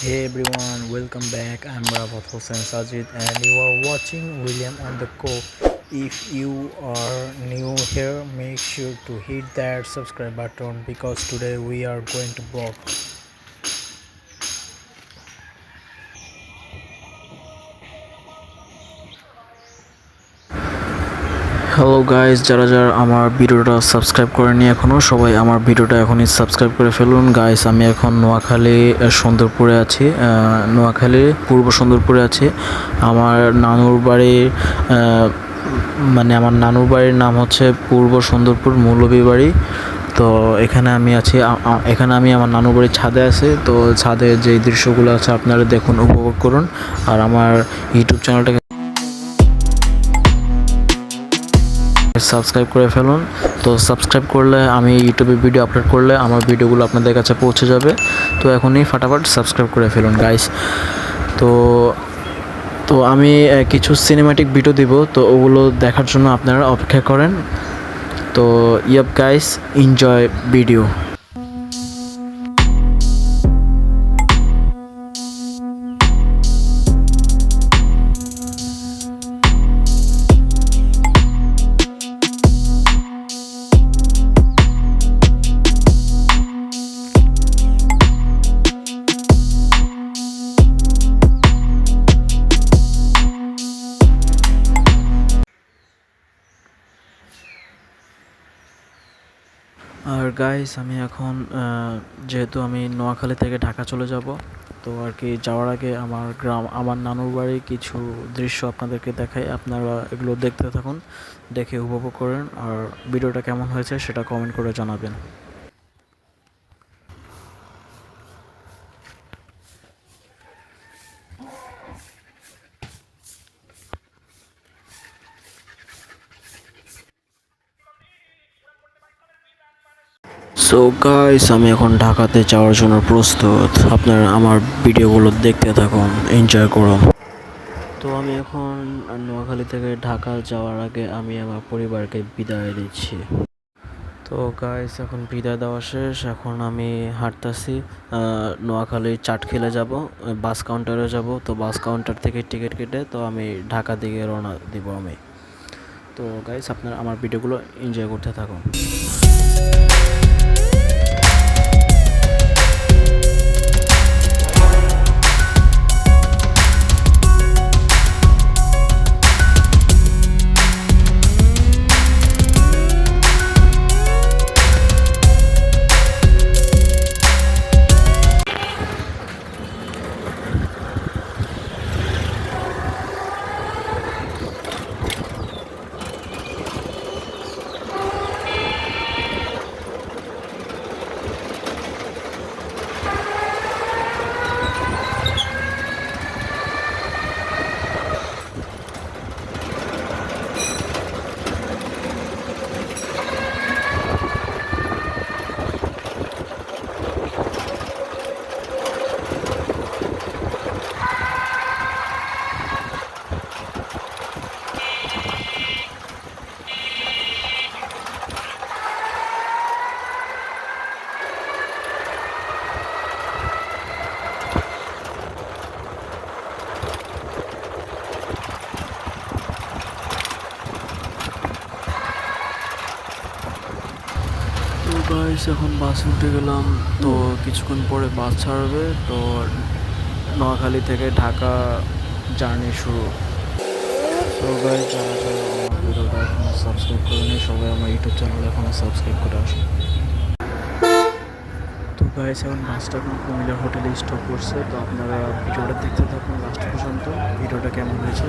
Hey everyone, welcome back. I'm Ravat Hossain Sajid and you are watching William on the Go. If you are new here, make sure to hit that subscribe button because today we are going to vlog. Hello guys, যারা যারা আমার ভিডিওটা subscribe করেনি এখনও, সবাই আমার ভিডিওটা এখনই সাবস্ক্রাইব করে ফেলুন। গাইস, আমি এখন নোয়াখালী সুন্দরপুরে আছি, নোয়াখালী পূর্ব সুন্দরপুরে আছি। আমার নানুর বাড়ির আমার নানুর বাড়ির নাম হচ্ছে পূর্ব সুন্দরপুর মৌলভীবাড়ি। তো এখানে আমি আছি, এখানে আমি আমার নানুর বাড়ির ছাদে আছি। তো ছাদে যেই দৃশ্যগুলো আছে আপনারা দেখুন, উপভোগ করুন। আর আমার ইউটিউব চ্যানেলটাকে সাবস্ক্রাইব করে ফেলুন। তো সাবস্ক্রাইব করলে আমি ইউটিউবে ভিডিও আপলোড করলে আমার ভিডিওগুলো আপনাদের কাছে পৌঁছে যাবে। তো এখনই ফাটাফাট সাবস্ক্রাইব করে ফেলুন গাইস। তো তো আমি কিছু সিনেম্যাটিক ভিডিও দিব, তো ওগুলো দেখার জন্য আপনারা অপেক্ষা করেন। তো ইয়াপ গাইস, এনজয় ভিডিও। আর গাইস, আমি এখন যেহেতু আমি নোয়াখালী থেকে ঢাকা চলে যাব, তো আর কি যাওয়ার আগে আমার গ্রাম, আমার নানুর বাড়ির কিছু দৃশ্য আপনাদেরকে দেখাই। আপনারা এগুলো দেখতে থাকুন, দেখে উপভোগ করেন। আর ভিডিওটা কেমন হয়েছে সেটা কমেন্ট করে জানাবেন। সো গাইস, আমি এখন ঢাকাতে যাওয়ার জন্য প্রস্তুত। আপনারা আমার ভিডিওগুলো দেখতে থাকুন, এনজয় করুন। তো আমি এখন নোয়াখালী থেকে ঢাকা যাওয়ার আগে আমি আমার পরিবারকে বিদায় দিচ্ছি। তো গাইস, এখন বিদায় দেওয়া শেষ। এখন আমি হাঁটতেছি, নোয়াখালীর চাটখিলে যাব, বাস কাউন্টারে যাব। তো বাস কাউন্টার থেকে টিকিট কেটে তো আমি ঢাকা দিকে রওনা দিব আমি। তো গাইস, আপনারা আমার ভিডিওগুলো এনজয় করতে থাকুন। গাইস, এখন বাসে উঠে গেলাম। তো কিছুক্ষণ পরে বাস ছাড়বে। তো নোয়াখালী থেকে ঢাকা জার্নি শুরু। তো গাইস, যারা যারা আমার ভিডিওটা এখনও সাবস্ক্রাইব করেনি, সবাই আমার ইউটিউব চ্যানেল এখনও সাবস্ক্রাইব করে আসুন। তো গাইস, এখন বাসটা এখন কুমিল্লার হোটেলে স্টপ করছে। তো আপনারা ভিডিওটা দেখতে থাকুন লাস্ট পর্যন্ত, ভিডিওটা কেমন হয়েছে।